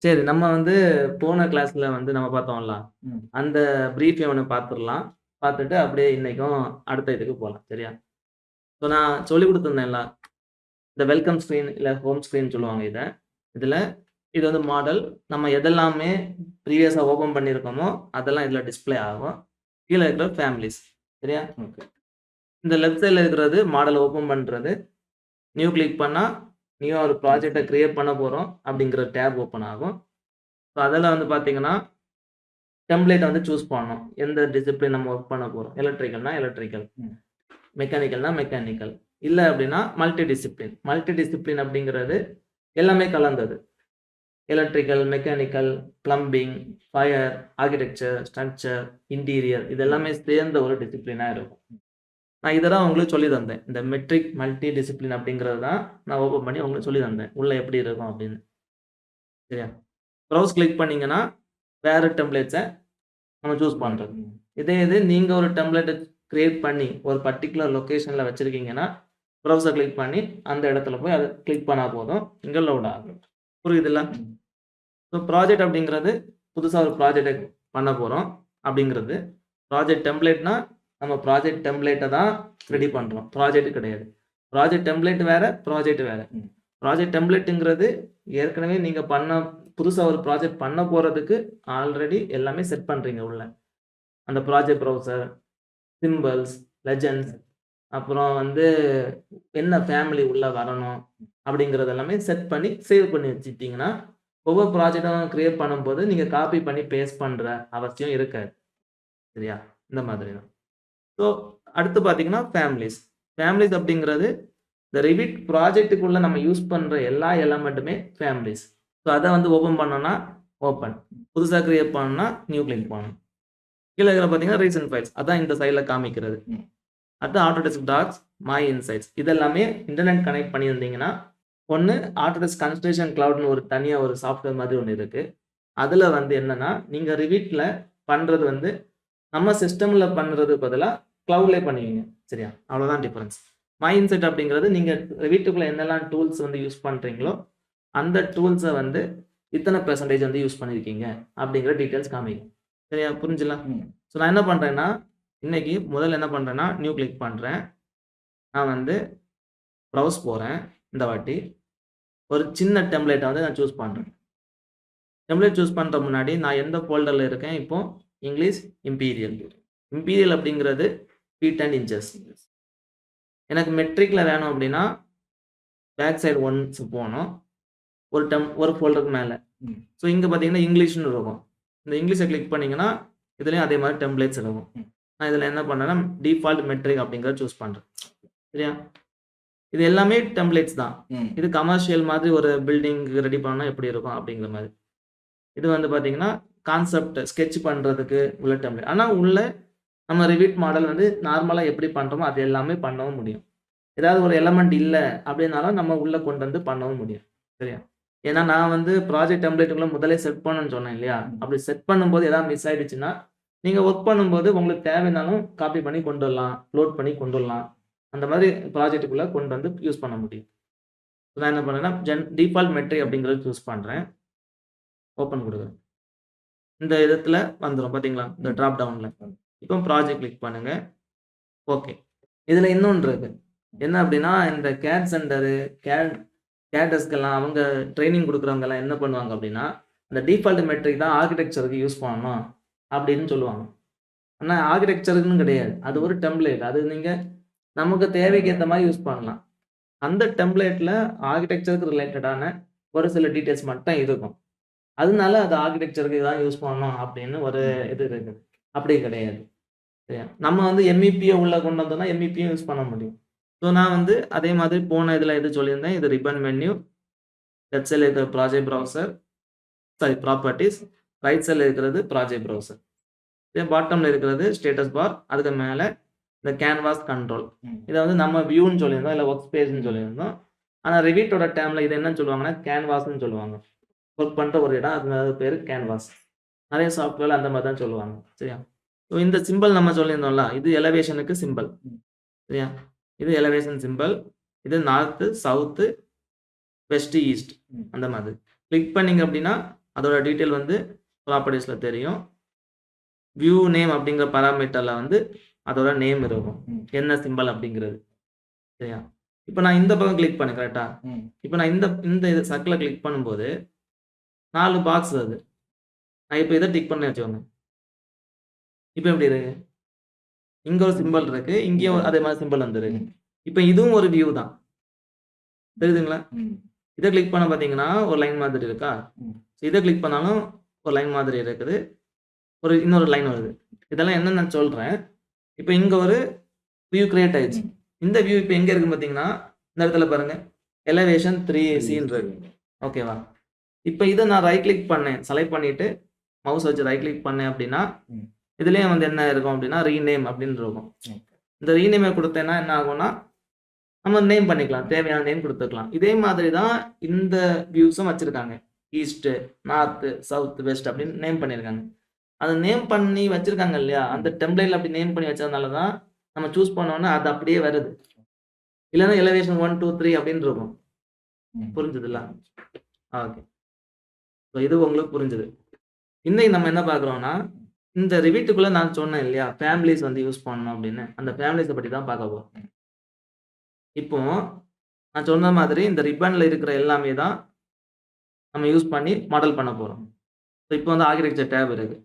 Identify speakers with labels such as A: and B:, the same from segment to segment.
A: சரி. நம்ம வந்து போன கிளாஸ்ல வந்து நம்ம பார்த்தோம்ல.
B: ம்.
A: அந்த பிரீஃபே ஒண்ணு பார்த்துரலாம். பார்த்துட்டு அப்படியே இன்னைக்கும் அடுத்த இதுக்கு போலாம். சரியா? ஸோ நான் சொல்லிக் குடுத்துருந்தேன்ல. இந்த வெல்கம் ஸ்க்ரீன் இல்ல ஹோம் ஸ்க்ரீன் சொல்லுவாங்க இத. இதுல இது வந்து மாடல். நம்ம எதெல்லாமே ப்ரீவியஸா ஓப்பன் பண்ணியிருக்கோமோ, அதெல்லாம் இதுல டிஸ்ப்ளே ஆகும். கீழ இருக்கிறது ஃபேமிலீஸ். சரியா?
B: ஓகே.
A: இந்த லெஃப்ட் சைட்ல இருக்கிறது மாடல் ஓப்பன் பண்றது. நியூ கிளிக் பண்ணா, நியூவா ஒரு ப்ராஜெக்ட்ட கிரியேட் பண்ண போறோம் அப்படிங்கிற டேப் ஓப்பன் ஆகும். ஸோ அதுல வந்து பார்த்தீங்கன்னா டெம்ப்ளேட்ட வந்து சூஸ் பண்ணணும். எந்த டிசிப்ளின் நம்ம வொர்க் பண்ண போறோம். எலக்ட்ரிக்கல்னா எலக்ட்ரிக்கல்.
B: ம்.
A: மெக்கானிக்கல்னா மெக்கானிக்கல். இல்ல அப்டின்னா மல்டி டிசிப்ளின். மல்டி டிசிப்ளின் அப்டிங்கிறது எல்லாமே கலந்தது. Electrical, mechanical, plumbing, fire, architecture, structure, interior இது எல்லாமே சேர்ந்த ஒரு டிசிப்ளினா இருக்கும். நான் இத தான் உங்களுக்கு சொல்லி தந்தேன். இந்த மெட்ரிக் மல்டி டிசிப்ளின் அப்டிங்கிறது தான் நான் ஓப்பன் பண்ணி உங்களுக்கு சொல்லி தந்தேன். உள்ள எப்படி இருக்கும் அப்டின்னு. சரியா? ப்ரௌஸ் கிளிக் பண்ணீங்கன்னா, வேற டெம்ப்ளேட்ஸ நம்ம சூஸ் பண்றது.
B: ம்.
A: இதே இது நீங்க ஒரு டெம்ப்ளேட்ட கிரியேட் பண்ணி ஒரு பர்ட்டிகுலர் லொகேஷன்ல வச்சிருக்கீங்கன்னா, ப்ரௌசர் கிளிக் பண்ணி அந்த இடத்துல போய் அத கிளிக் பண்ணா போதும். இங்க லோட் ஆகும். புரியுதுல்ல?
B: ம்.
A: ஸோ ப்ராஜெக்ட் அப்படிங்கிறது புதுசா ஒரு ப்ராஜெக்ட்ட பண்ண போறோம் அப்படிங்கிறது. ப்ராஜெக்ட் டெம்ப்ளேட்னா நம்ம ப்ராஜெக்ட் டெம்ப்ளேட்ட தான் ரெடி பண்றோம். ப்ராஜெக்ட் கிடையாது. ப்ராஜெக்ட் டெம்ப்ளேட் வேற, ப்ராஜெக்ட் வேற.
B: ம்.
A: ப்ராஜெக்ட் டெம்ப்ளேட்ங்கிறது ஏற்கனவே நீங்க புதுசா ஒரு ப்ராஜெக்ட் பண்ண போறதுக்கு ஆல்ரெடி எல்லாமே செட் பண்றீங்க உள்ள. அந்த ப்ராஜெக்ட் ப்ரௌசர், சிம்பல்ஸ், லெஜெண்ட்ஸ் அப்புறம் வந்து என்ன ஃபேமிலி உள்ள வரணும் அப்படிங்கிறது எல்லாமே செட் பண்ணி சேவ் பண்ணி வச்சுட்டீங்கன்னா, ஒவ்வொரு ப்ராஜெக்டும் கிரியேட் பண்ணும்போது நீங்க காப்பி பண்ணி பேஸ்ட் பண்ற அவசியம் இருக்காது. சரியா? இந்த மாதிரி தான். ஸோ அடுத்து பார்த்தீங்கன்னா ஃபேமிலீஸ். ஃபேமிலீஸ் அப்படிங்கிறது இந்த ரிவிட் ப்ராஜெக்ட்டுக்குள்ள நம்ம யூஸ் பண்ற எல்லா எலமென்ட்டுமே ஃபேமிலீஸ். ஸோ அத வந்து ஓப்பன் பண்ணோம்னா ஓப்பன். புதுசா கிரியேட் பண்ணணும்னா நியூ கிளிக் பண்ணணும். கீழ இருக்கிறது பார்த்தீங்கன்னா ரீசென்ட் ஃபைல்ஸ். அதான் இந்த சைட்ல காமிக்கிறது.
B: ம்.
A: அடுத்து ஆட்டோடெஸ்க் டாக்ஸ், மை இன்சைட்ஸ் இதெல்லாமே இன்டர்நெட் கனெக்ட் பண்ணியிருந்தீங்கன்னா, ஒண்ணு ஆட்டோடெஸ்க் கன்ஸ்ட்ரக்ஷன் கிளவுட்ன்னு ஒரு தனியா ஒரு சாஃப்ட்வேர் மாதிரி ஒண்ணு இருக்கு. அதுல வந்து என்னன்னா, நீங்க ரிவிட்ல பண்றது வந்து நம்ம சிஸ்டம்ல பண்றதுக்கு பதிலா கிளவுட்லயே பண்ணுவீங்க. சரியா? அவ்வளோதான் டிஃபரன்ஸ். மை இன்சைட் அப்படிங்கிறது நீங்க ரிவிட்டுக்குள்ள என்னெல்லாம் டூல்ஸ் வந்து யூஸ் பண்றீங்களோ, அந்த டூல்ஸ வந்து இத்தன பெர்சன்டேஜ் வந்து யூஸ் பண்ணியிருக்கீங்க அப்படிங்கிற டீட்டெயில்ஸ் காமிக்கும். சரியா? புரிஞ்சுங்களா?
B: ம்.
A: ஸோ நான் என்ன பண்றேன்னா, இன்னைக்கு முதல்ல என்ன பண்றேன்னா, நியூ கிளிக் பண்றேன். நான் வந்து ப்ரௌஸ் போறேன் இந்த வாட்டி. ஒரு சின்ன டெம்ப்ளேட்ட வந்து நான் சூஸ் பண்றேன். டெம்ப்ளேட் சூஸ் பண்ற முன்னாடி நான் எந்த ஃபோல்டர்ல இருக்கேன் இப்போ, இங்கிலீஷ் இம்பீரியல். இம்பீரியல் அப்படிங்கிறது ஃபீட் அண்ட் இன்ச்சஸ். எனக்கு மெட்ரிக்ல வேணும் அப்படின்னா, பேக் சைடு ஒன்ஸ் போணும். ஒரு ஃபோல்டருக்கு மேல.
B: ம்.
A: ஸோ இங்க பார்த்தீங்கன்னா, இங்கிலீஷ்ன்னு இருக்கும். இந்த இங்கிலீஷ கிளிக் பண்ணீங்கன்னா, இதுலயும் அதே மாரி டெம்ப்ளேட்ஸ் இருக்கும்.
B: ம்.
A: நான் இதுல என்ன பண்ணேன்னா, டிஃபால்ட் மெட்ரிக் அப்படிங்கிறத சூஸ் பண்றேன். சரியா? இது எல்லாமே டெம்ப்ளேட்ஸ் தான்.
B: ம்.
A: இது கமர்ஷியல் மாதிரி ஒரு பில்டிங் ரெடி பண்ணா எப்படி இருக்கும் அப்படிங்கிற மாரி. இது வந்து பார்த்தீங்கன்னா, கான்செப்ட் ஸ்கெட்ச் பண்றதுக்கு உள்ள டெம்ப்ளேட். ஆனா உள்ள நம்ம ரிவிட் மாடல் வந்து நார்மலா எப்படி பண்றோமோ, அது எல்லாமே பண்ணவும் முடியும். ஏதாவது ஒரு எலமெண்ட் இல்ல அப்படின்னாலும் நம்ம உள்ள கொண்டு வந்து பண்ணவும் முடியும். சரியா? ஏன்னா நான் வந்து ப்ராஜெக்ட் டெம்ப்ளேட்டுக்குள்ள முதலே செட் பண்ணணும்னு சொன்னேன் இல்லையா?
B: ம்.
A: அப்படி செட் பண்ணும்போது ஏதாவது மிஸ் ஆயிடுச்சுன்னா, நீங்க வொர்க் பண்ணும்போது உங்களுக்கு தேவைனாலும் காப்பி பண்ணி கொண்டு வரலாம். லோட் பண்ணி கொண்டு வரலாம். அந்த மாதிரி ப்ராஜெக்ட்டுக்குள்ள கொண்டு வந்து யூஸ் பண்ண முடியும். நான் என்ன பண்ணேன்னா, டிஃபால்ட் மெட்ரிக் அப்படிங்கிறத சூஸ் பண்றேன். ஓப்பன் குடுக்குறேன். இந்த இடத்துல வந்துரும் பார்த்தீங்களா? இந்த
B: ம்.
A: டிராப் டவுன்ல.
B: ம்.
A: இப்போ ப்ராஜெக்ட் கிளிக் பண்ணுங்க. ஓகே. இதுல இன்னொன்று இருக்கு. என்ன அப்படின்னா, இந்த கேட் சென்டரு, கேட் கேடஸ்க்கெல்லாம் அவங்க ட்ரெய்னிங் குடுக்குறவங்கலாம் என்ன பண்ணுவாங்க அப்படின்னா, இந்த டிஃபால்ட் மெட்ரிக் தான் ஆர்க்கிடெக்சருக்கு யூஸ் பண்ணணும் அப்படின்னு சொல்லுவாங்க. ஆனா ஆர்க்கிடெக்சருக்குன்னு கிடையாது. அது ஒரு டெம்ப்ளேட். அது நீங்க நமக்கு தேவைக்கு ஏத்த மாரி யூஸ் பண்ணலாம். அந்த டெம்ப்ளேட்ல ஆர்க்கிடெக்சருக்கு ரிலேட்டடான ஒரு சில டீட்டெயில்ஸ் மட்டும் இருக்கும். அதனால அது ஆர்க்கிடெக்சருக்கு தான் யூஸ் பண்ணணும் அப்படின்னு ஒரு
B: ம்.
A: இது இருக்குது. அப்படி கிடையாது. சரியா? நம்ம வந்து எம்.இ.பி.ய உள்ள கொண்டு வந்தோம்னா, எம்.இ.பி.யும் யூஸ் பண்ண முடியும். ஸோ நான் வந்து அதே மாதிரி போன இதுல எது சொல்லியிருந்தேன், இது ரிப்பன் மென்யூ, லெஃப்ட் சைட்ல இருக்கிற project browser, sorry properties, right சைட்ல இருக்கிறது ப்ராஜெக்ட் ப்ரௌசர். இதே பாட்டம்ல இருக்கிறது ஸ்டேட்டஸ் பார், அதுக்கு மேல இந்த கேன்வாஸ் கண்ட்ரோல்.
B: ம்.
A: இத வந்து நம்ம வியூன்னு சொல்லியிருந்தோம், இல்ல ஒர்க் ஸ்பேஸ்ன்னு
B: ம்.
A: சொல்லியிருந்தோம். ஆனா ரிவிட்டோட டேர்ம்ல இது என்னன்னு சொல்லுவாங்கன்னா, கேன்வாஸ்ன்னு சொல்லுவாங்க. ஒர்க் பண்ற ஒரு இடம், அது பேரு கேன்வாஸ். நெறைய சாஃப்ட்வேர்ல அந்த மாரி தான் சொல்லுவாங்க. சரியா? ஸோ இந்த சிம்பல் நம்ம சொல்லியிருந்தோம்ல, இது எலவேஷனுக்கு சிம்பல்.
B: ம்.
A: சரியா? இது எலவேஷன் சிம்பல். இது நார்த், சவுத், வெஸ்ட், ஈஸ்ட்
B: ம்.
A: அந்த மாதிரி. கிளிக் பண்ணீங்க அப்டின்னா, அதோட டீட்டெயில் வந்து ப்ராப்பர்ட்டிஸில் தெரியும். வியூ நேம் அப்படிங்கிற பராமீட்டரில் வந்து அதோட நேம் இருக்கும், என்ன சிம்பிள் அப்படிங்கிறது. சரியா? இப்போ நான் இந்த பக்கம் கிளிக் பண்ணேன் கரெக்டா? இப்போ நான் இந்த இந்த இது சர்க்கிளை கிளிக் பண்ணும்போது 4 பாக்ஸ் வருது. நான் இப்போ இதை டிக் பண்ணி வச்சுக்கோங்க. இப்போ எப்படி இருக்கு? இங்க ஒரு சிம்பிள் இருக்கு, இங்கேயும் அதே மாதிரி சிம்பிள் வந்துருக்கு. இப்போ இதுவும் ஒரு வியூ தான், தெரியுதுங்களா? இதை கிளிக் பண்ண பார்த்தீங்கன்னா ஒரு லைன் மாதிரி இருக்கா? இதை கிளிக் பண்ணாலும் ஒரு லைன் மாதிரி இருக்குது, இன்னொரு லைன் வருது. இதெல்லாம் என்னன்னு நான் சொல்றேன். இப்போ இங்க ஒரு வியூ கிரியேட் ஆயிடுச்சு. இந்த வியூ இப்போ எங்க இருக்கு பார்த்தீங்கன்னா இந்த இடத்துல பாருங்க, எலவேஷன் 3C இருக்கு. ஓகேவா? இப்போ இதை நான் ரைட் கிளிக் பண்ணேன், செலக்ட் பண்ணிட்டு மவுஸ் வச்சு ரைட் கிளிக் பண்ணேன் அப்படின்னா இதுலயே வந்து என்ன இருக்கும் அப்படின்னா ரீநேம் அப்படின்னு இருக்கும். இந்த ரீநேமை கொடுத்தேன்னா என்ன ஆகும்னா நம்ம நேம் பண்ணிக்கலாம், தேவையான நேம் கொடுத்துக்கலாம். இதே மாதிரி தான் இந்த வியூஸும் வச்சிருக்காங்க. ஈஸ்ட், நார்த், சவுத், வெஸ்ட் அப்படின்னு நேம் பண்ணியிருக்காங்க. அதை நேம் பண்ணி வச்சிருக்காங்க இல்லையா, அந்த டெம்ப்ளேட்ல அப்படி நேம் பண்ணி வச்சதுனால தான் நம்ம சூஸ் பண்ணோன்னா அது அப்படியே வருது. இல்லைன்னா எலவேஷன் 1 2 3 அப்படின்னு இருக்கும். புரிஞ்சுதுல்ல? ஓகே, ஸோ இது உங்களுக்கு புரிஞ்சுது. இன்னைக்கு நம்ம என்ன பார்க்குறோம்னா இந்த ரிவிட்டுக்குள்ள நான் சொன்னேன் இல்லையா, ஃபேமிலிஸ் வந்து யூஸ் பண்ணணும் அப்படின்னு, அந்த ஃபேமிலிஸை பற்றி தான் பார்க்க போகிறோம். இப்போ நான் சொன்ன மாதிரி இந்த ரிப்பன்ல இருக்கிற எல்லாமே தான் நம்ம யூஸ் பண்ணி மாடல் பண்ண போகிறோம். ஸோ இப்போ வந்து ஆர்கிடெக்சர் டேப் இருக்கு,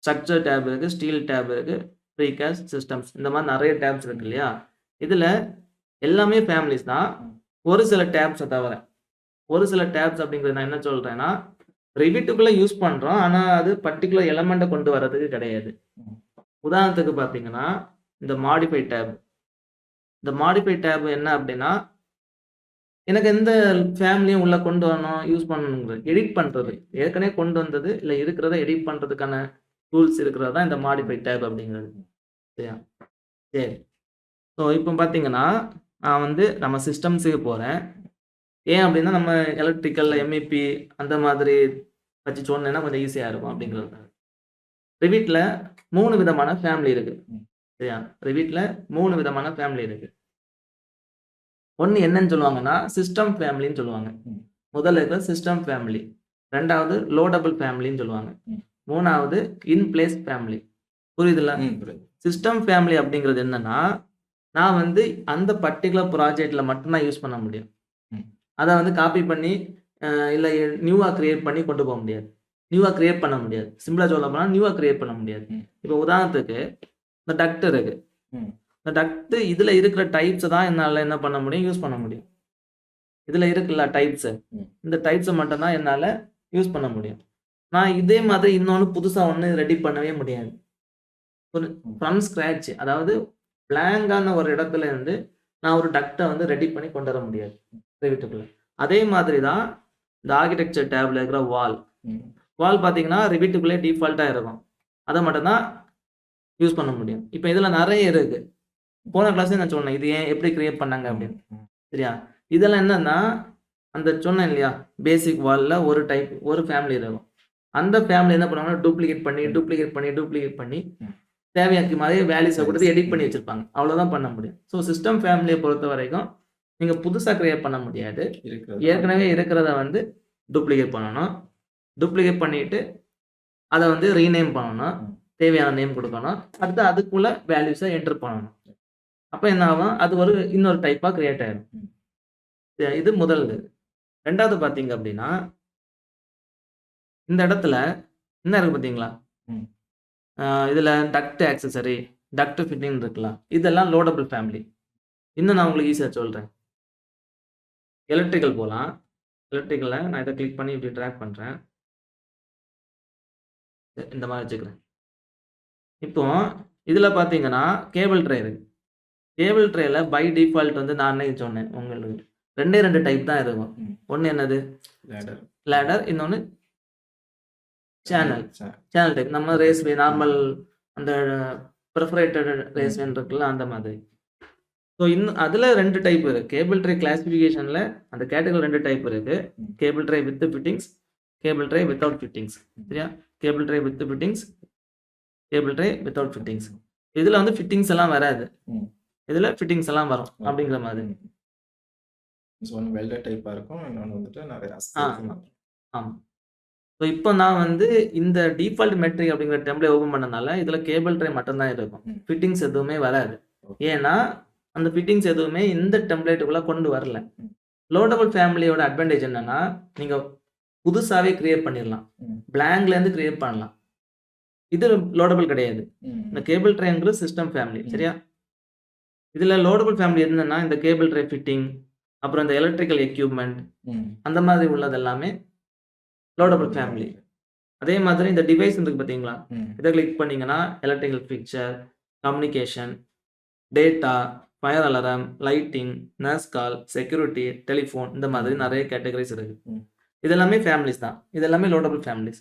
A: ஸ்ட்ரக்சர் டேப் இருக்கு, ஸ்டீல் டேப் இருக்கு, ப்ரீகாஸ்ட் சிஸ்டம்ஸ், இந்த மாதிரி நிறைய டேப்ஸ் இருக்கு இல்லையா. இதில் எல்லாமே ஃபேமிலிஸ் தான், ஒரு சில டேப்ஸை தவிர. ஒரு சில டேப்ஸ் அப்படிங்கிறது நான் என்ன சொல்கிறேன்னா ரிவிட்டுக்குள்ளே யூஸ் பண்ணுறோம், ஆனால் அது பர்டிகுலர் எலமெண்ட்டை கொண்டு வர்றதுக்கு கிடையாது. உதாரணத்துக்கு பார்த்தீங்கன்னா இந்த மாடிஃபை டேப். இந்த மாடிஃபை டேப் என்ன அப்படின்னா எனக்கு எந்த ஃபேமிலியும் உள்ளே கொண்டு வரணும், யூஸ் பண்ணணுங்கிறது, எடிட் பண்ணுறது, ஏற்கனவே கொண்டு வந்தது இல்லை இருக்கிறத எடிட் பண்ணுறதுக்கான டூல்ஸ் இருக்கிறது தான் இந்த மாடிஃபை டேப் அப்படிங்கிறது. சரியா? சரி, ஸோ இப்போ பார்த்தீங்கன்னா நான் வந்து நம்ம சிஸ்டம்ஸுக்கு போகிறேன். ஏன் அப்படின்னா நம்ம எலக்ட்ரிக்கல், எம்இபி அந்த மாதிரி வச்சு சொன்னேன்னா கொஞ்சம் ஈஸியாக இருக்கும் அப்படிங்கிறது. ரிவிட்டில் 3 விதமான ஃபேமிலி இருக்கு. சரியா? ரிவிட்டில் 3 விதமான ஃபேமிலி இருக்கு. ஒன்று என்னன்னு சொல்லுவாங்கன்னா சிஸ்டம் ஃபேமிலின்னு சொல்லுவாங்க. முதல்ல இருக்கிற சிஸ்டம் ஃபேமிலி, ரெண்டாவது லோடபிள் ஃபேமிலின்னு சொல்லுவாங்க, மூணாவது இன் பிளேஸ் ஃபேமிலி. புரியுதுல்ல? சிஸ்டம் ஃபேமிலி அப்படிங்கிறது என்னன்னா நான் வந்து அந்த பர்டிகுலர் ப்ராஜெக்டில் மட்டும்தான் யூஸ் பண்ண முடியும். அதை வந்து காப்பி பண்ணி இல்லை நியூவாக கிரியேட் பண்ணி கொண்டு போக முடியாது, நியூவாக கிரியேட் பண்ண முடியாது. சிம்பிளாக சொல்ல போனால் நியூவாக கிரியேட் பண்ண முடியாது. இப்போ உதாரணத்துக்கு இந்த டக்ட் இருக்கு, இந்த டக்ட் இதில் இருக்கிற டைப்ஸை தான் என்னால் என்ன பண்ண முடியும், யூஸ் பண்ண முடியும். இதில் இருக்குல்ல டைப்ஸு, இந்த டைப்ஸை மட்டும்தான் என்னால் யூஸ் பண்ண முடியும். நான் இதே மாதிரி இன்னொன்று புதுசாக ஒன்று ரெடி பண்ணவே முடியாது. ஒரு ஃப்ரம் ஸ்க்ராட்ச், அதாவது பிளாங்கான ஒரு இடத்துல இருந்து நான் ஒரு டக்டை வந்து ரெடி பண்ணி கொண்டு வர முடியாது ரிவிட்டுக்குள்ள. அதே மாதிரி தான் இந்த ஆர்கிடெக்சர் டேப்ல இருக்கிற வால் பார்த்தீங்கன்னா ரிவிட்டுக்குள்ளே டிஃபால்ட்டாக இருக்கும், அதை மட்டும்தான் யூஸ் பண்ண முடியும். இப்போ இதில் நிறைய இருக்கு, போன கிளாஸ்ல நான் சொன்னேன் இது ஏன் எப்படி கிரியேட் பண்ணாங்க அப்படின்னு. சரியா? இதெல்லாம் என்னன்னா அந்த சொன்னேன் இல்லையா, பேசிக் வாலில் ஒரு டைப் ஒரு ஃபேமிலி இருக்கும். அந்த ஃபேமிலி என்ன பண்ணுவாங்கன்னா டூப்ளிகேட் பண்ணி தேவையாக்கு மாதிரி வேல்யூஸை கொடுத்து எடிட் பண்ணி வச்சிருப்பாங்க. அவ்வளோதான் பண்ண முடியும். ஸோ சிஸ்டம் ஃபேமிலியை பொறுத்த வரைக்கும் நீங்கள் புதுசாக கிரியேட் பண்ண முடியாது, ஏற்கனவே இருக்கிறத வந்து டூப்ளிகேட் பண்ணணும். டூப்ளிகேட் பண்ணிட்டு அதை வந்து ரீநேம் பண்ணணும், தேவையான நேம் கொடுக்கணும், அடுத்து அதுக்குள்ள வேல்யூஸை என்டர் பண்ணணும். அப்போ என்ன ஆகும், அது ஒரு இன்னொரு டைப்பாக கிரியேட் ஆயிடும். இது முதல். ரெண்டாவது பார்த்தீங்க அப்படின்னா இந்த இடத்துல என்ன இருக்கு பார்த்தீங்களா, இதில் டக்ட் ஆக்சசரி, டக்ட் ஃபிட்டிங் இருக்கலாம், இதெல்லாம் லோடபிள் ஃபேமிலி. இன்னும் நான் உங்களுக்கு ஈஸியாக சொல்கிறேன். எலக்ட்ரிக்கல் போகலாம். எலக்ட்ரிக்கலில் நான் இதை கிளிக் பண்ணி இப்படி ட்ராக் பண்ணுறேன், இந்த மாதிரி வச்சுக்கிறேன். இப்போ இதில் பார்த்தீங்கன்னா கேபிள் ட்ரே இருக்கு. கேபிள் ட்ரேல பை டிஃபால்ட் வந்து நான் அன்னைக்கு சொன்னேன் உங்களுக்கு 2 டைப் தான் இருக்கும். ஒன்று என்னது, லேடர், இன்னொன்று சேனல் டைப். நம்ம ரேஸ்வே நார்மல் அந்த ப்ரிஃபரேட்டட் ரேஸ்வே இருக்குல்ல அந்த மாதிரி. ஸோ இன்னும் அதில் 2 டைப் இருக்குது. கேபிள் ட்ரே கிளாசிஃபிகேஷனில் அந்த கேட்டகரி 2 டைப் இருக்குது. Cable tray with fittings, cable tray without fittings. சரியா? Cable tray with fittings, cable tray without fittings. இதில் வந்து ஃபிட்டிங்ஸ் எல்லாம் வராது, இதில் ஃபிட்டிங்ஸ் எல்லாம் வரும் அப்படிங்கிற மாதிரி.
B: வெல்டர் டைப்பாக இருக்கும், இன்னொன்று வந்துட்டு நிறைய
A: ஆமாம். ஸோ இப்போ நான் வந்து இந்த டிஃபால்ட் மெட்ரிக் அப்படிங்கிற டெம்ப்ளேட் ஓப்பன் பண்ணனால இதில் கேபிள் ட்ரை மட்டும்தான் இருக்கும். ஃபிட்டிங்ஸ் எதுவுமே வராது. ஏன்னா அந்த ஃபிட்டிங்ஸ் எதுவுமே இந்த டெம்ப்ளேட்டுக்குள்ளே கொண்டு வரல. லோடபிள் ஃபேமிலியோட அட்வான்டேஜ் என்னன்னா, நீங்கள் புதுசாகவே கிரியேட் பண்ணிடலாம். பிளாங்க்லேருந்து கிரியேட் பண்ணலாம். இது லோடபிள் கிடையாது. இந்த கேபிள் ட்ரைங்கிறது சிஸ்டம் ஃபேமிலி. சரியா? இதில் லோடபிள் ஃபேமிலி என்னன்னா, இந்த கேபிள் ட்ரை ஃபிட்டிங், அப்புறம் இந்த எலக்ட்ரிக்கல் எக்யூப்மெண்ட், அந்த மாதிரி உள்ளது எல்லாமே லோடபிள் ஃபேமிலி. அதே மாதிரி இந்த டிவைஸ் இருக்கு பார்த்தீங்களா? இதை கிளிக் பண்ணீங்கன்னா electrical fixture, communication, data, fire alarm, lighting, nurse call, security, telephone, இந்த மாதிரி நிறைய கேட்டகரிஸ் இருக்கு. இதெல்லாமே ஃபேமிலிஸ் தான். இதெல்லாமே லோடபிள் ஃபேமிலிஸ்.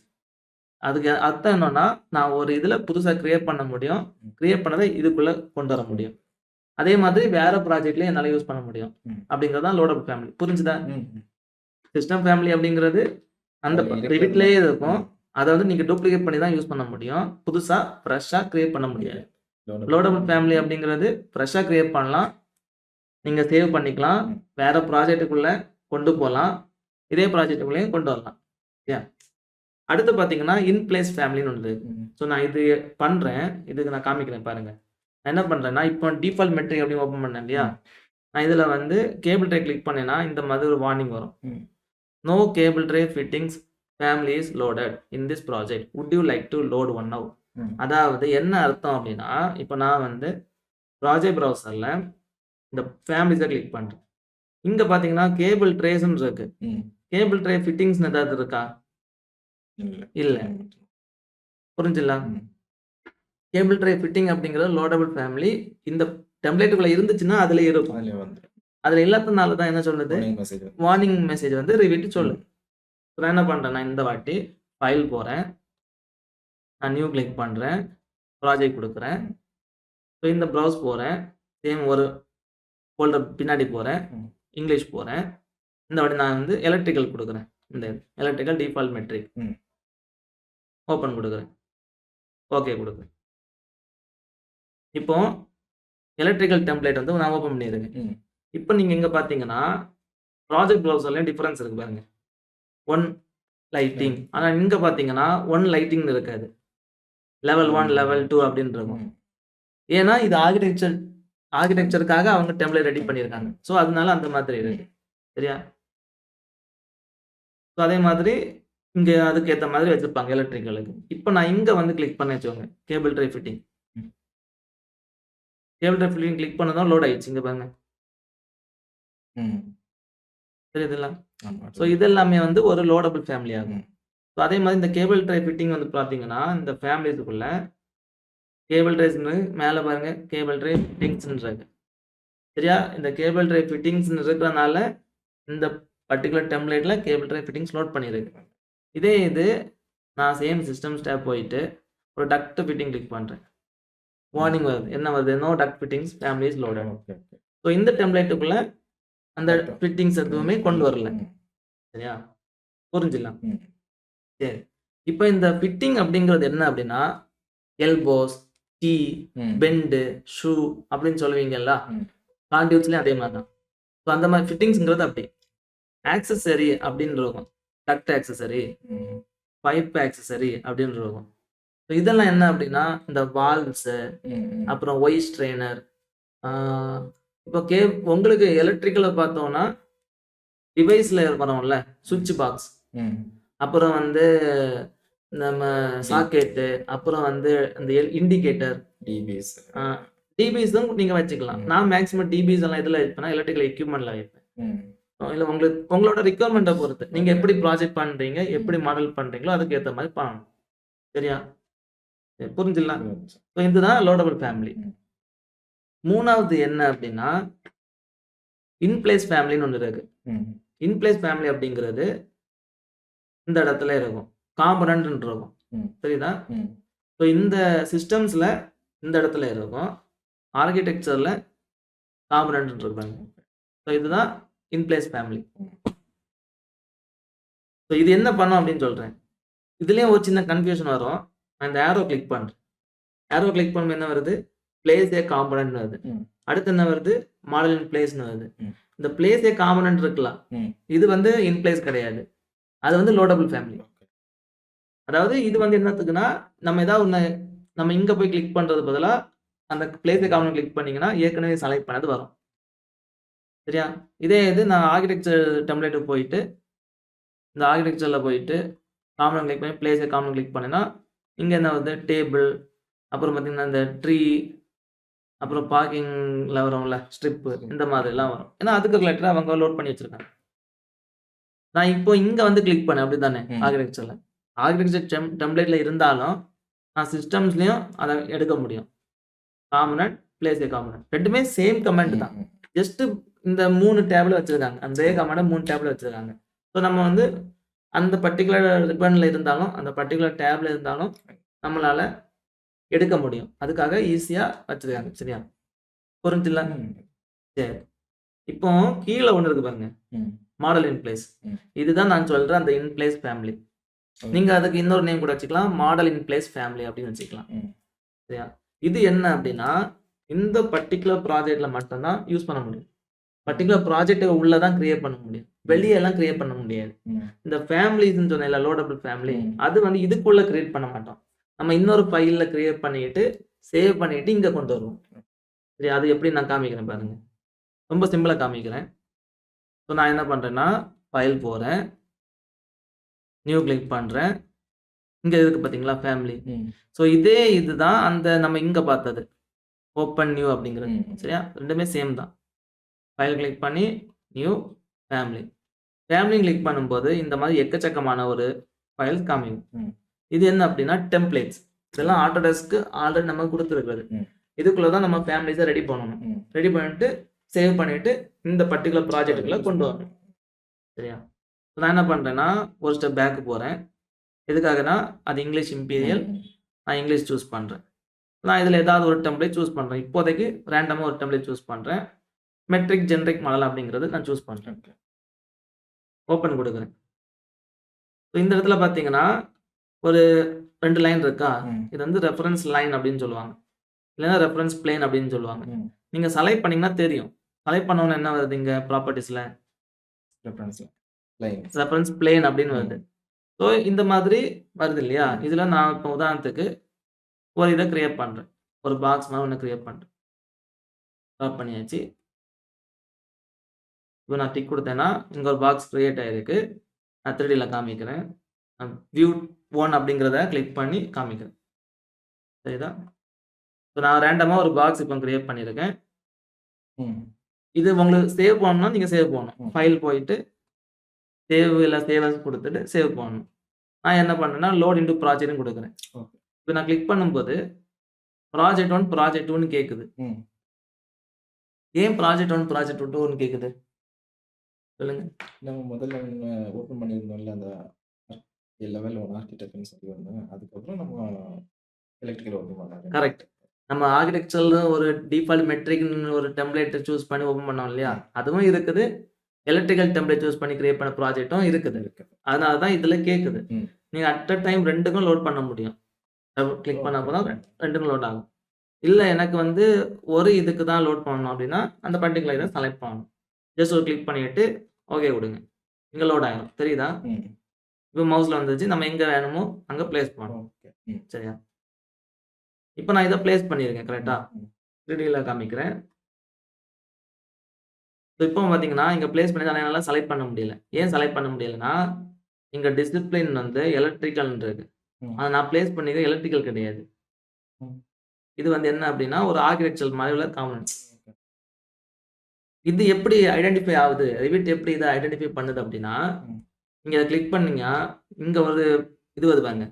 A: அதுக்கு அர்த்தம் என்னன்னா, நான் ஒரு இதில் புதுசாக கிரியேட் பண்ண முடியும். கிரியேட் பண்ணதை இதுக்குள்ளே கொண்டு வர முடியும். அதே மாதிரி வேற ப்ராஜெக்ட்லேயும் என்னால் யூஸ் பண்ண முடியும். அப்படிங்கிறது தான் லோடபிள் ஃபேமிலி. புரிஞ்சுதா? சிஸ்டம் ஃபேமிலி அப்படிங்கிறது அந்த ரிவிட்லேயே இருக்கும். அதை வந்து நீங்கள் டூப்ளிகேட் பண்ணி தான் யூஸ் பண்ண முடியும். புதுசாக ஃப்ரெஷ்ஷாக கிரியேட் பண்ண முடியாது. லோடபிள் ஃபேமிலி அப்படிங்கிறது ஃப்ரெஷ்ஷாக கிரியேட் பண்ணலாம். நீங்கள் சேவ் பண்ணிக்கலாம். வேற ப்ராஜெக்ட்டுக்குள்ளே கொண்டு போகலாம். இதே ப்ராஜெக்ட்டுக்குள்ளேயும் கொண்டு வரலாம். சரியா? அடுத்து பார்த்தீங்கன்னா இன் பிளேஸ் ஃபேமிலின்னு ஒன்று இருக்கு. ஸோ நான் இது பண்ணுறேன். இதுக்கு நான் காமிக்கிறேன் பாருங்க. நான் என்ன பண்ணுறேன்னா, இப்போ டிஃபால்ட் மெட்ரிக் அப்படின்னு ஓப்பன் பண்ணேன் இல்லையா? நான் இதில் வந்து கேபிள் ட்ரை கிளிக் பண்ணேன்னா இந்த மாதிரி ஒரு வார்னிங் வரும். No cable tray fittings family is loaded in this project. Would you like to load one now? அதாவது என்ன அர்த்தம் அப்படின்னா, இப்போ நான் வந்து ப்ராஜெக்ட் ப்ரௌசரில் இந்த ஃபேமிலிஸை கிளிக் பண்ணுறேன். இங்கே பார்த்தீங்கன்னா கேபிள் ட்ரேஸ்ன்னு இருக்கு. கேபிள் ட்ரே ஃபிட்டிங்ஸ்னு ஏதாவது இருக்கா? இல்லை. புரிஞ்சுங்களா? கேபிள் ட்ரை ஃபிட்டிங் அப்படிங்கிறது லோடபிள் ஃபேமிலி. இந்த டெம்ப்ளேட்டுக்குள்ள இருந்துச்சுன்னா அதுல இருக்கும். அதுல இல்லாதனால தான் என்ன சொல்லுது, வார்னிங் மெசேஜ் வந்து ரிவிட்டு சொல்லு. நான் என்ன பண்றேன், நான் இந்த வாட்டி ஃபைல் போறேன், நான் நியூ கிளிக் பண்றேன், ப்ராஜெக்ட் கொடுக்குறேன். ஸோ இந்த ப்ரௌஸ் போறேன், சேம் ஒரு ஃபோல்டர் பின்னாடி போறேன், இங்கிலீஷ் போறேன். இந்த வாட்டி நான் வந்து எலக்ட்ரிக்கல் கொடுக்குறேன். இந்த எலக்ட்ரிக்கல் டிஃபால்ட் மெட்ரிக் ஓப்பன் கொடுக்குறேன், ஓகே கொடுக்குறேன். இப்போ எலக்ட்ரிக்கல் டெம்ப்ளேட் வந்து நான் ஓப்பன் பண்ணியிருக்கேன். இப்போ நீங்கள் இங்கே பார்த்தீங்கன்னா ப்ராஜெக்ட் ப்ரௌசர்லேயும் டிஃபரன்ஸ் இருக்கு பாருங்க. ஒன் லைட்டிங், ஆனால் இங்கே பார்த்தீங்கன்னா ஒன் லைட்டிங்னு இருக்காது. லெவல் 1 லெவல் 2 அப்படின்னு இருக்கும். ஏன்னா இது ஆர்கிடெக்சருக்காக அவங்க டெம்ப்ளேட் ரெடி பண்ணியிருக்காங்க. ஸோ அதனால அந்த மாதிரி இருக்கு. சரியா? ஸோ அதே மாதிரி இங்கே அதுக்கு ஏற்ற மாதிரி வச்சுருப்பாங்க எலக்ட்ரிக்கலுக்கு. இப்போ நான் இங்கே வந்து கிளிக் பண்ண வச்சுக்கோங்க, cable try fitting. Cable try fitting click பண்ணதும் லோட் ஆயிடுச்சு. இங்கே பாருங்க, தெரியுதுல்ல? ஸோ இதெல்லாமே வந்து ஒரு லோடபிள் ஃபேமிலி ஆகும். ஸோ அதே மாதிரி இந்த கேபிள் ட்ரை ஃபிட்டிங் வந்து பார்த்தீங்கன்னா இந்த ஃபேமிலிஸுக்குள்ள கேபிள் ட்ரைஸ்னு மேலே பாருங்க, கேபிள் ட்ரை ஃபிட்டிங்ஸ்ன்னு இருக்கு. சரியா? இந்த கேபிள் ட்ரை ஃபிட்டிங்ஸ்ன்னு இருக்கிறனால இந்த பர்டிகுலர் டெம்ப்ளேட்ல கேபிள் ட்ரை ஃபிட்டிங்ஸ் லோட் பண்ணியிருக்கு. இதே இது நான் சேம் சிஸ்டம் ஸ்டாப் போயிட்டு ஒரு டக்ட் ஃபிட்டிங் கிளிக் பண்ணுறேன், வார்னிங் வருது. என்ன வருது? No duct fittings family is loaded. So இந்த டெம்ப்ளேட்டுக்குள்ள அந்த ஃபிட்டிங்ஸ் எதுவுமே கொண்டு வரல. சரியா? புரிஞ்சிடலாம். சரி, இப்போ இந்த ஃபிட்டிங் அப்படிங்கிறது என்ன அப்படின்னா, எல்போஸ், டீ, பெண்டு, ஷூ அப்படின்னு சொல்லுவீங்கல்ல, கான்டியூட்ஸ்லேயும் அதே மாதிரி தான். ஸோ அந்த மாதிரி ஃபிட்டிங்ஸ்ங்கிறது அப்படி. ஆக்சசரி அப்படின்னு இருக்கும், டக்ட் ஆக்சசரி, பைப் ஆக்சசரி அப்படின்னு இருக்கும். ஸோ இதெல்லாம் என்ன அப்படின்னா, இந்த வால்வ்ஸு, அப்புறம் ஒய் ஸ்ட்ரெயினர். இப்போ உங்களுக்கு எலக்ட்ரிக்கலை பார்த்தோம்னா டிவைஸில் வரும்ல, சுவிட்ச் பாக்ஸ், அப்புறம் வந்து நம்ம சாக்கெட்டு, அப்புறம் வந்து இந்த இண்டிகேட்டர், டிபிஸ் தான் நீங்கள் வச்சுக்கலாம். நான் மேக்ஸிமம் டிபிஸ் எல்லாம் இதில் வைப்பேன், எலக்ட்ரிக்கல் எக்யூப்மெண்ட்டில் வைப்பேன். இல்லை உங்களோட ரிக்குவயர்மெண்ட்டை பொறுத்து நீங்கள் எப்படி ப்ராஜெக்ட் பண்ணுறீங்க, எப்படி மாடல் பண்ணுறீங்களோ அதுக்கு ஏற்ற மாதிரி பண்ணணும். சரியா? புரிஞ்சிடலாம். ஸோ இதுதான் லோடபிள் ஃபேமிலி. மூணாவது என்ன அப்படின்னா, இன்பிளேஸ் ஃபேமிலின்னு ஒன்று இருக்கு. இன்பிளேஸ் ஃபேமிலி அப்படிங்கிறது இந்த இடத்துல இருக்கும், காம்பனன்ட் இருக்கும். சரிதா? ஸோ இந்த சிஸ்டம்ஸ்ல இந்த இடத்துல இருக்கும், ஆர்கிடெக்சர்ல காம்பனன்ட் இருப்பாங்க. ஸோ இதுதான் இன்பிளேஸ் ஃபேமிலி. ஸோ இது என்ன பண்ணும் அப்படின்னு சொல்றேன். இதுலயும் ஒரு சின்ன கன்ஃபியூஷன் வரும். நான் இந்த ஏரோ கிளிக் பண்றேன். ஏரோ கிளிக் பண்ணும்போது என்ன வருது? பிளேஸ் ஏ காம்பனன்ட் வருது. அடுத்து என்ன வருது? மாடல் இன் பிளேஸ்னு வருது. இந்த பிளேஸ் ஏ காம்பனன்ட் இருக்கலாம், இது வந்து இன் பிளேஸ் கிடையாது, அது வந்து லோடபிள் ஃபேமிலி. அதாவது இது வந்து என்னத்துக்குன்னா, நம்ம ஏதாவது ஒண்ணு நம்ம இங்க போய் கிளிக் பண்றது பதிலா, அந்த பிளேஸ் எ காமன் கிளிக் பண்ணீங்கன்னா, ஏற்கனவே செலக்ட் பண்ணது வரும். சரியா? இதே இது நான் ஆர்க்கிடெக்சர் டெம்ப்ளேட்டுக்கு போயிட்டு, இந்த ஆர்க்கிடெக்சர்ல போயிட்டு, காமன் கிளிக் பண்ணி பிளேஸ் எ காமன் கிளிக் பண்ணேன்னா, இங்க என்ன வருது? டேபிள், அப்புறம் பார்த்தீங்கன்னா, இந்த ட்ரீ, அப்புறம் பார்க்கிங்ல வரும்ல ஸ்ட்ரிப்பு, இந்த மாதிரிலாம் வரும். ஏன்னா, அதுக்கு ரிலேட்டடா அவங்க லோட் பண்ணி வச்சிருக்காங்க. நான் இப்போ இங்க வந்து கிளிக் பண்ணேன் அப்படிதானே? ஆர்க்கிடெக்சர்ல. ஆர்க்கிடெக்சர் டெம்ப்ளேட்ல இருந்தாலும், நான் சிஸ்டம்ஸ்லயும் அத எடுக்க முடியும். காம்பனன்ட், பிளேஸ் எ காம்பனன்ட். 2மே சேம் கமாண்ட் தான். ஜஸ்ட் இந்த 3 டேப்ல வச்சிருக்காங்க. அந்த கமாண்ட 3 டேப்ல வச்சிருக்காங்க. ஸோ நம்ம வந்து அந்த பர்ட்டிகுலர் ரிப்பன்ல இருந்தாலும், அந்த பர்ட்டிகுலர் டேப்ல இருந்தாலும் நம்மளால எடுக்க முடியும். அதுக்காக ஈஸியா வச்சிருக்காங்க. சரியா? புரிஞ்சுதுல? சரி. இப்போ கீழ ஒண்ணு இருக்கு பாருங்க. Model in place. இதுதான் நான் சொல்ற அந்த இன் பிளேஸ் ஃபேமிலி. நீங்க அதுக்கு இன்னொரு நேம் கூட வச்சுக்கலாம். மாடல் இன் பிளேஸ் ஃபேமிலி அப்படின்னு வச்சுக்கலாம். சரியா? இது என்ன அப்படின்னா, இந்த பர்ட்டிகுலர் ப்ராஜெக்ட்ல மட்டும் தான் யூஸ் பண்ண முடியும். பர்ட்டிகுலர் ப்ராஜெக்ட் உள்ள தான் கிரியேட் பண்ண முடியும். வெளிய எல்லாம் கிரியேட் பண்ண முடியாது. இந்த ஃபேமிலிஸ்ன்னு சொன்னேன்ல, லோடபிள் ஃபேமிலி, அது வந்து இதுக்குள்ள கிரியேட் பண்ண மாட்டோம். நம்ம இன்னொரு ஃபைல்ல கிரியேட் பண்ணிட்டு, சேவ் பண்ணிட்டு இங்க கொண்டு வருவோம். சரி, அது எப்படி நான் காமிக்கிறேன் பாருங்க. ரொம்ப சிம்பிளா காமிக்கிறேன். ஸோ நான் என்ன பண்றேன்னா, ஃபைல் போறேன். நியூ கிளிக் பண்றேன். இங்க இருக்கு பார்த்தீங்களா ஃபேமிலி. ஸோ இதே இதுதான் அந்த நம்ம இங்க பார்த்தது. ஓப்பன் நியூ அப்படிங்கிறது. சரியா? 2மே சேம் தான். ஃபைல் கிளிக் பண்ணி நியூ ஃபேமிலி. ஃபேமிலி கிளிக் பண்ணும்போது இந்த மாதிரி எக்கச்சக்கமான ஒரு ஃபைல்ஸ் காமிக்கும். இது என்ன அப்படின்னா டெம்ப்ளேட்ஸ். இதெல்லாம் ஆட்டோடெஸ்க் ஆல்ரெடி நம்ம கொடுத்துருக்கிறது. இதுக்குள்ள தான் நம்ம ஃபேமிலிஸை ரெடி பண்ணணும். ரெடி பண்ணிட்டு சேவ் பண்ணிட்டு இந்த பர்டிகுலர் ப்ராஜெக்ட்டுக்குள்ள கொண்டு வரணும். சரியா? நான் என்ன பண்றேன்னா, ஒரு ஸ்டெப் பேக் போறேன். எதுக்காகனா, அது இங்கிலீஷ் இம்பீரியல். நான் இங்கிலீஷ் சூஸ் பண்றேன். நான் இதுல ஏதாவது ஒரு டெம்ப்ளேட் சூஸ் பண்றேன். இப்போதைக்கு ரேண்டமா ஒரு டெம்ப்ளேட் சூஸ் பண்றேன். மெட்ரிக் ஜெனரிக் மாடல் அப்படிங்கிறது நான் சூஸ் பண்றேன். ஓப்பன் கொடுக்குறேன். இந்த இடத்துல பார்த்தீங்கன்னா, ஒரு 2 லைன் இருக்கா? இது வந்து ரெஃபரன்ஸ் லைன் அப்படின்னு சொல்லுவாங்க. இல்லைன்னா ரெஃபரன்ஸ் பிளேன் அப்படின்னு சொல்லுவாங்க. நீங்க செலக்ட் பண்ணீங்கன்னா தெரியும். செலக்ட் பண்ண உடனே என்ன வருது இங்க ப்ராப்பர்ட்டீஸ்ல? ரெஃபரன்ஸ் பிளேன் அப்படின்னு வருது. ஸோ இந்த மாதிரி வருது இல்லையா? இதுல நான் இப்போ உதாரணத்துக்கு ஒரு இதை கிரியேட் பண்றேன். ஒரு பாக்ஸ் மாதிரி ஒண்ணு கிரியேட் பண்றேன். ட்ராப் பண்ணியாச்சு. இப்போ நான் டிக் கொடுத்தேன்னா, இங்க ஒரு பாக்ஸ் கிரியேட் ஆயிருக்கு. நான் 3Dல காமிக்கிறேன். வியூ 1 அப்படிங்கிறத கிளிக் பண்ணி காமிக்கிறேன். சரிதா? இப்போ நான் ரேண்டமா ஒரு பாக்ஸ் இப்போ கிரியேட் பண்ணியிருக்கேன். இது உங்களுக்கு சேவ் பண்ணணும்னா நீங்க சேவ் பண்ணணும். ஃபைல் போயிட்டு சேவ் இல்ல சேவ் அஸ் கொடுத்துட்டு சேவ் பண்ணணும். நான் என்ன பண்றேன்னா, லோட் இன்டூ ப்ராஜெக்ட்னு கொடுக்குறேன். இப்போ நான் கிளிக் பண்ணும்போது ப்ராஜெக்ட் 1 ப்ராஜெக்ட் 2ன்னு கேக்குது. ஏன் ப்ராஜெக்ட் 1 ப்ராஜெக்ட் 2ன்னு கேக்குது? சொல்லுங்க.
B: நம்ம முதல்ல ஓப்பன் பண்ணியிருந்தோம்ல அந்த லெவல் 1 ஆர்கிடெக்ட்னு சொல்லி ஒண்ணு. அதுக்கப்புறம் நம்ம எலக்ட்ரிக்கல் ஓப்பன் பண்ணாங்க.
A: கரெக்ட். நம்ம ஆர்க்கிடெக்சர்ல ஒரு டிஃபால்ட் மெட்ரிக்னு ஒரு டெம்ப்ளேட் சூஸ் பண்ணி ஓப்பன் பண்ணோம் இல்லையா? அதுவும் இருக்குது. எலக்ட்ரிக்கல் டெம்ப்ளேட் சூஸ் பண்ணி கிரியேட் பண்ண ப்ராஜெக்ட்டும் இருக்குது. அதனால தான் இதுல கேக்குது. நீங்க அட் அ டைம் 2க்கும் லோட் பண்ண முடியும். கிளிக் பண்ண போதும் 2க்கும் லோட் ஆகும். இல்ல எனக்கு வந்து ஒரு இதுக்கு தான் லோட் பண்ணணும் அப்படின்னா, அந்த பர்ட்டிகுலர் இதை செலக்ட் பண்ணணும். ஜஸ்ட் ஒரு கிளிக் பண்ணிட்டு ஓகே கொடுங்க. இங்க லோட் ஆயிரும். தெரியுதா? இப்போ மவுஸ்ல வந்துச்சு. நம்ம எங்க வேணுமோ அங்க பிளேஸ் பண்ணணும். சரியா? இப்போ நான் இதை பிளேஸ் பண்ணியிருக்கேன். கரெக்டா? 3Dல காமிக்கிறேன். இப்போ பார்த்தீங்கன்னா, இங்க பிளேஸ் பண்ணி என்னால செலக்ட் பண்ண முடியல. ஏன் செலக்ட் பண்ண முடியலன்னா, இங்க டிசிப்ளின் வந்து எலக்ட்ரிக்கல்னு இருக்கு. ஆனா நான் பிளேஸ் பண்ணிருக்க எலக்ட்ரிக்கல் கிடையாது. இது வந்து என்ன அப்படின்னா, ஒரு ஆர்க்கிடெக்சரல் மாதிரி உள்ள காம்பனன்ட்ஸ். இது எப்படி ஐடென்டிஃபை ஆகுது? ரிவிட் எப்படி இதை ஐடென்டிஃபை பண்ணுது அப்படின்னா, நீங்க இதை கிளிக் பண்ணீங்க, இங்க ஒரு இது வருது பாருங்க.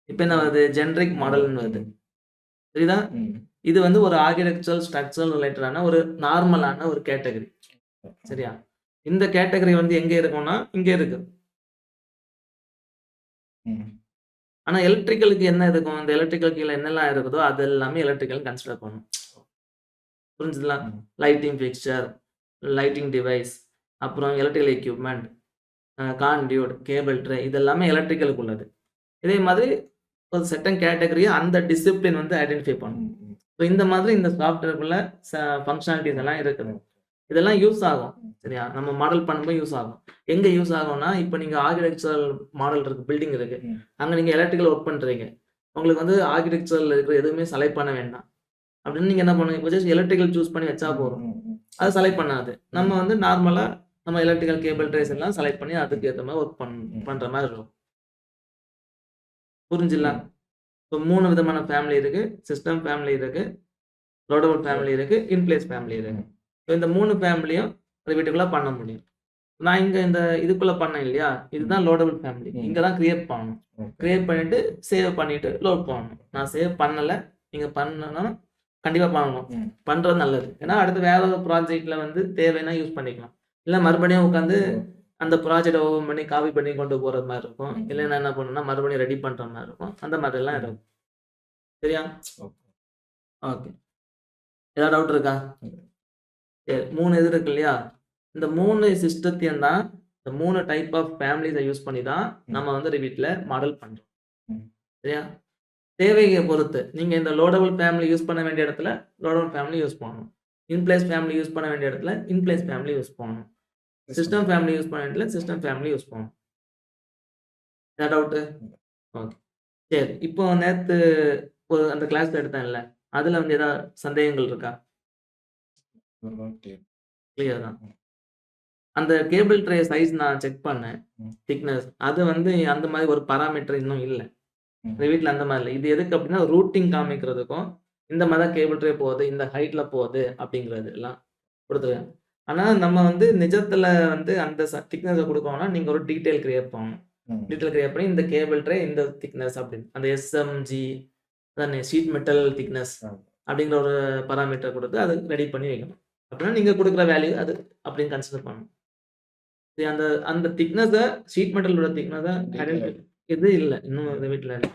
A: இப்போ என்ன வருது? ஜெனரிக் மாடல்னு வருது. சரிதா? இது வந்து ஒரு ஆர்க்கிடெக்சரல் ஸ்ட்ரக்சரல் ரிலேட்டடான ஒரு நார்மலான ஒரு கேட்டகரி. சரியா? இந்த கேட்டகரி வந்து எங்க இருக்கும்னா, இங்க இருக்கு. ஆனா எலக்ட்ரிக்கலுக்கு என்ன இருக்கும்? இந்த எலக்ட்ரிக்கல் கீழ என்னெல்லாம் இருக்குதோ அது எல்லாமே எலக்ட்ரிக்கல் கன்சிடர் பண்ணும். புரிஞ்சுதுங்களா? லைட்டிங் ஃபிக்ஸ்சர், லைட்டிங் டிவைஸ், அப்புறம் electrical equipment, conduit, cable tray, இது எல்லாமே எலக்ட்ரிக்கலுக்கு உள்ளது. இதே மாதிரி ஒரு செர்டன் கேட்டகரியை அந்த டிசிப்ளின் வந்து ஐடென்டிஃபை பண்ணும். ஸோ இந்த மாதிரி இந்த சாஃப்ட்வேருக்குள்ள ஃபங்க்ஷனாலிட்டிஸ் எல்லாம் இருக்குது. இதெல்லாம் யூஸ் ஆகும். சரியா? நம்ம மாடல் பண்ணும்போது யூஸ் ஆகும். எங்க யூஸ் ஆகும்னா, இப்ப நீங்க ஆர்க்கிடெக்சரல் மாடல் இருக்கு, பில்டிங் இருக்கு.
B: ம்.
A: அங்க நீங்க எலக்ட்ரிக்கல் ஒர்க் பண்றீங்க. உங்களுக்கு வந்து ஆர்க்கிடெக்சரல்ல இருக்கிற எதுவுமே செலக்ட் பண்ண வேண்டாம். அப்படின்னு நீங்க என்ன பண்ணுவீங்க, ஜஸ்ட் எலக்ட்ரிக்கல் சூஸ் பண்ணி வச்சா போதும். அது செலக்ட் பண்ணாது. நம்ம வந்து நார்மலா நம்ம எலக்ட்ரிக்கல் கேபிள் ட்ரேஸ் எல்லாம் செலக்ட் பண்ணி அதுக்கு ஏத்த மாரி ஒர்க் பண்ற மாரி இருக்கும். புரிஞ்சுங்களா? இப்போ 3 விதமான ஃபேமிலி இருக்கு. சிஸ்டம் ஃபேமிலி இருக்கு. லோடபுள் ஃபேமிலி இருக்கு. இன் பிளேஸ் ஃபேமிலி இருக்கு. இப்போ இந்த 3 ஃபேமிலியும் வீட்டுக்குள்ள பண்ண முடியும். நான் இங்க இந்த இதுக்குள்ள பண்ணேன் இல்லையா? இதுதான் லோடபுள் ஃபேமிலி. இங்க தான் கிரியேட் பண்ணணும். கிரியேட் பண்ணிட்டு, சேவ் பண்ணிட்டு லோட் பண்ணணும். நான் சேவ் பண்ணல. நீங்க பண்ணணும்னா கண்டிப்பா பண்ணணும். பண்றது நல்லது. ஏன்னா அடுத்து வேற ஒரு ப்ராஜெக்ட்ல வந்து தேவைன்னா யூஸ் பண்ணிக்கலாம். இல்ல மறுபடியும் உட்காந்து அந்த ப்ராஜெக்ட்ட ஓப்பன் பண்ணி காப்பி பண்ணி கொண்டு போறது மாரி இருக்கும். இல்லன்னா என்ன பண்ணணும்னா மறுபடியும் ரெடி பண்ற மாரி இருக்கும். அந்த மாதிரிலாம் இருக்கும். சரியா? ஓகே. ஏதாவது டவுட் இருக்கா? சரி. 3 இது இருக்கு இல்லையா? இந்த 3 சிஸ்டத்தையும் தான் இந்த 3 டைப் ஆஃப் ஃபேமிலிஸ யூஸ் பண்ணி தான் நம்ம வந்து Revitல மாடல் பண்றோம். சரியா? தேவைய பொறுத்து. நீங்க இந்த லோடபுள் ஃபேமிலி யூஸ் பண்ண வேண்டிய இடத்துல லோடபுள் ஃபேமிலி யூஸ் பண்ணணும். இன் பிளேஸ் ஃபேமிலி யூஸ் பண்ண வேண்டிய இடத்துல இன் பிளேஸ் ஃபேமிலி யூஸ் பண்ணணும். சிஸ்டம் ஃபேமிலி யூஸ் பண்ண வேண்டிய இடத்துல சிஸ்டம் ஃபேமிலி யூஸ் பண்ணணும். ஏதாவது டவுட்டு? ஓகே. சரி. இப்போ நேத்து அந்த கிளாஸ் எடுத்தேன்ல, அதுல வந்து ஏதாவது சந்தேகங்கள் இருக்கா? கிளியர் தான். அந்த கேபிள் ட்ரே சைஸ் நான் செக் பண்ணேன். திக்னஸ். அது வந்து அந்த மாரி ஒரு பாராமீட்டர் இன்னும் இல்ல. Revitல அந்த மாரி இல்ல. இது எதுக்கு அப்டின்னா, ரூட்டிங் காமிக்கிறதுக்கும், இந்த மாரி தான் கேபிள் ட்ரே போகுது, இந்த ஹைட்ல போகுது அப்டிங்கிறது எல்லாம் குடுத்துருக்காங்க. ஆனா நம்ம வந்து நிஜத்துல வந்து அந்த திக்னஸ குடுக்கணும்னா, நீங்க ஒரு டீடைல் கிரியேட் பண்ணணும். டீடைல் கிரியேட் பண்ணி இந்த கேபிள் ட்ரே இந்த திக்னஸ் அப்டின்னு. அந்த எஸ்எம்ஜி அதானே ஷீட் மெட்டல் திக்னஸ் அப்டிங்கிற ஒரு பாராமீட்டர் குடுத்து அத ரெடி பண்ணி வைக்கணும். அப்டின்னா நீங்க குடுக்குற வேல்யூ அது அப்டின்னு கன்சிடர் பண்ணணும். அந்த அந்த திக்னஸ ஷீட் மெட்டலோட திக்னஸ ஐடென்டிஃபை இது இல்ல. இன்னும் Revitல இல்ல.